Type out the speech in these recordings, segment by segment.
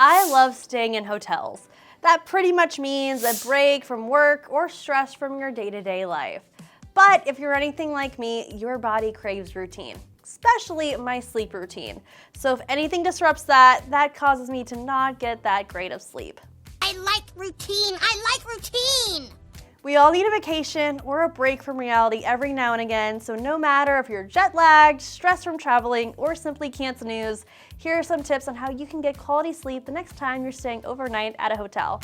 I love staying in hotels. That pretty much means a break from work or stress from your day-to-day life. But if you're anything like me, your body craves routine, especially my sleep routine. So if anything disrupts that, that causes me to not get that great of sleep. I like routine. We all need a vacation or a break from reality every now and again, so no matter if you're jet lagged, stressed from traveling, or simply can't snooze, here are some tips on how you can get quality sleep the next time you're staying overnight at a hotel.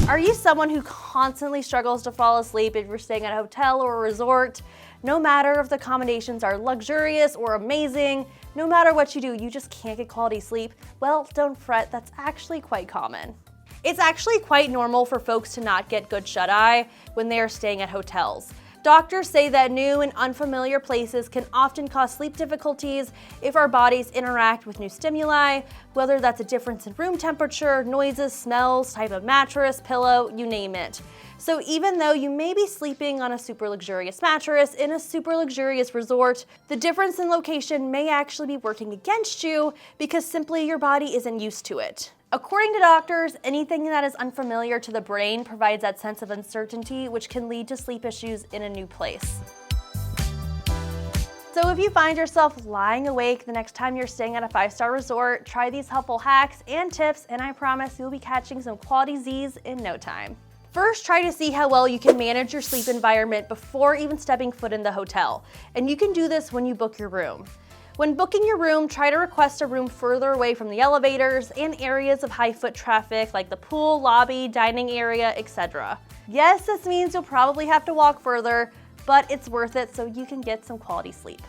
Are you someone who constantly struggles to fall asleep if you're staying at a hotel or a resort? No matter if the accommodations are luxurious or amazing, no matter what you do, you just can't get quality sleep? Well, don't fret, that's actually quite common. It's actually quite normal for folks to not get good shut-eye when they are staying at hotels. Doctors say that new and unfamiliar places can often cause sleep difficulties if our bodies interact with new stimuli, whether that's a difference in room temperature, noises, smells, type of mattress, pillow, you name it. So even though you may be sleeping on a super luxurious mattress in a super luxurious resort, the difference in location may actually be working against you because simply your body isn't used to it. According to doctors, anything that is unfamiliar to the brain provides that sense of uncertainty, which can lead to sleep issues in a new place. So if you find yourself lying awake the next time you're staying at a 5-star resort, try these helpful hacks and tips, and I promise you'll be catching some quality Z's in no time. First, try to see how well you can manage your sleep environment before even stepping foot in the hotel. And you can do this when you book your room. When booking your room, try to request a room further away from the elevators and areas of high foot traffic like the pool, lobby, dining area, etc. Yes, this means you'll probably have to walk further, but it's worth it so you can get some quality sleep.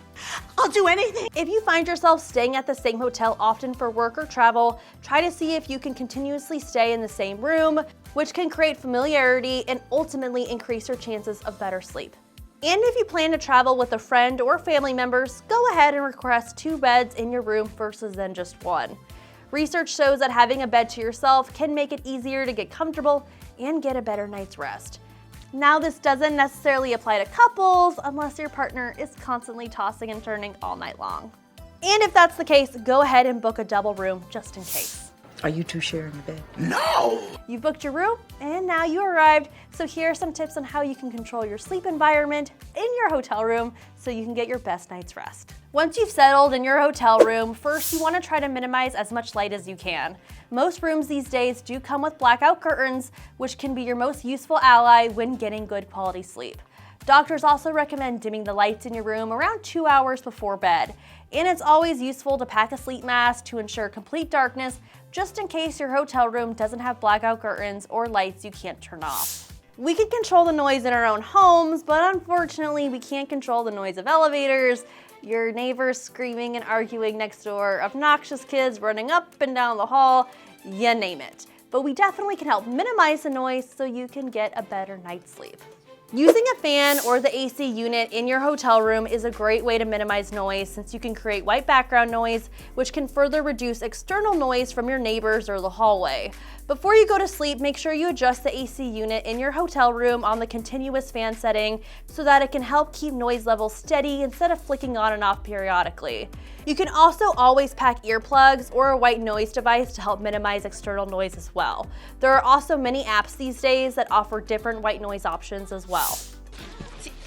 I'll do anything. If you find yourself staying at the same hotel often for work or travel, try to see if you can continuously stay in the same room, which can create familiarity and ultimately increase your chances of better sleep. And if you plan to travel with a friend or family members, go ahead and request 2 beds in your room versus than just 1. Research shows that having a bed to yourself can make it easier to get comfortable and get a better night's rest. Now, this doesn't necessarily apply to couples unless your partner is constantly tossing and turning all night long. And if that's the case, go ahead and book a double room just in case. Are you two sharing a bed? No! You've booked your room and now you arrived, so here are some tips on how you can control your sleep environment in your hotel room so you can get your best night's rest. Once you've settled in your hotel room, first you want to try to minimize as much light as you can. Most rooms these days do come with blackout curtains, which can be your most useful ally when getting good quality sleep. Doctors also recommend dimming the lights in your room around 2 hours before bed. And it's always useful to pack a sleep mask to ensure complete darkness, just in case your hotel room doesn't have blackout curtains or lights you can't turn off. We can control the noise in our own homes, but unfortunately we can't control the noise of elevators, your neighbors screaming and arguing next door, obnoxious kids running up and down the hall, you name it. But we definitely can help minimize the noise so you can get a better night's sleep. Using a fan or the AC unit in your hotel room is a great way to minimize noise since you can create white background noise, which can further reduce external noise from your neighbors or the hallway. Before you go to sleep, make sure you adjust the AC unit in your hotel room on the continuous fan setting so that it can help keep noise levels steady instead of flicking on and off periodically. You can also always pack earplugs or a white noise device to help minimize external noise as well. There are also many apps these days that offer different white noise options as well.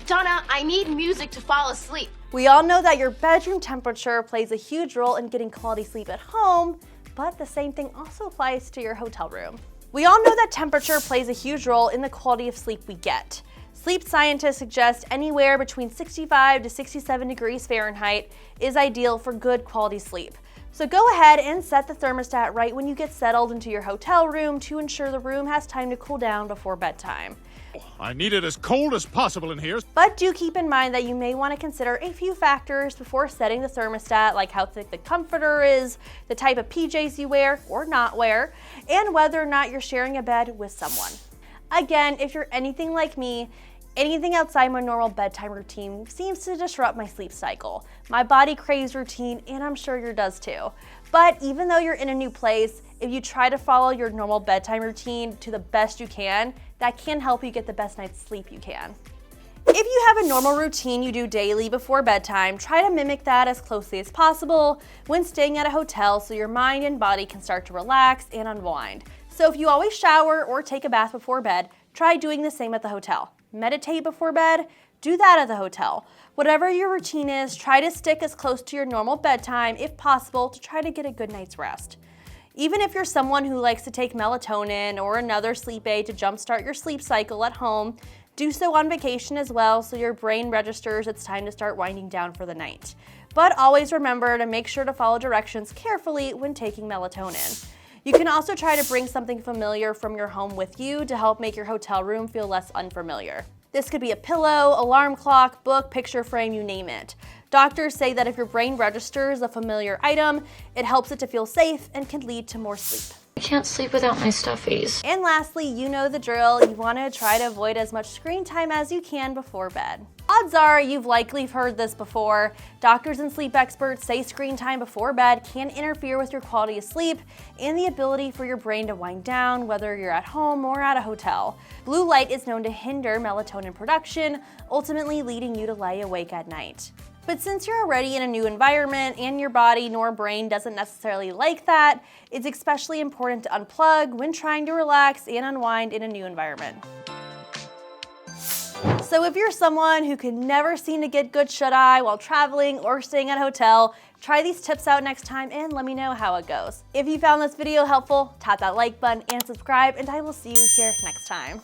Donna, I need music to fall asleep. We all know that your bedroom temperature plays a huge role in getting quality sleep at home, but the same thing also applies to your hotel room. We all know that temperature plays a huge role in the quality of sleep we get. Sleep scientists suggest anywhere between 65 to 67 degrees Fahrenheit is ideal for good quality sleep. So go ahead and set the thermostat right when you get settled into your hotel room to ensure the room has time to cool down before bedtime. I need it as cold as possible in here. But do keep in mind that you may want to consider a few factors before setting the thermostat, like how thick the comforter is, the type of PJs you wear or not wear, and whether or not you're sharing a bed with someone. Again, if you're anything like me, anything outside my normal bedtime routine seems to disrupt my sleep cycle. My body craves routine, and I'm sure yours does too. But even though you're in a new place, if you try to follow your normal bedtime routine to the best you can, that can help you get the best night's sleep you can. If you have a normal routine you do daily before bedtime, try to mimic that as closely as possible when staying at a hotel so your mind and body can start to relax and unwind. So if you always shower or take a bath before bed, try doing the same at the hotel. Meditate before bed, do that at the hotel. Whatever your routine is, try to stick as close to your normal bedtime if possible to try to get a good night's rest. Even if you're someone who likes to take melatonin or another sleep aid to jumpstart your sleep cycle at home, do so on vacation as well so your brain registers it's time to start winding down for the night. But always remember to make sure to follow directions carefully when taking melatonin. You can also try to bring something familiar from your home with you to help make your hotel room feel less unfamiliar. This could be a pillow, alarm clock, book, picture frame, you name it. Doctors say that if your brain registers a familiar item, it helps it to feel safe and can lead to more sleep. I can't sleep without my stuffies. And lastly, you know the drill. You want to try to avoid as much screen time as you can before bed. Odds are you've likely heard this before. Doctors and sleep experts say screen time before bed can interfere with your quality of sleep and the ability for your brain to wind down, whether you're at home or at a hotel. Blue light is known to hinder melatonin production, ultimately leading you to lie awake at night. But since you're already in a new environment and your body nor brain doesn't necessarily like that, it's especially important to unplug when trying to relax and unwind in a new environment. So if you're someone who can never seem to get good shut-eye while traveling or staying at a hotel, try these tips out next time and let me know how it goes. If you found this video helpful, tap that like button and subscribe, and I will see you here next time.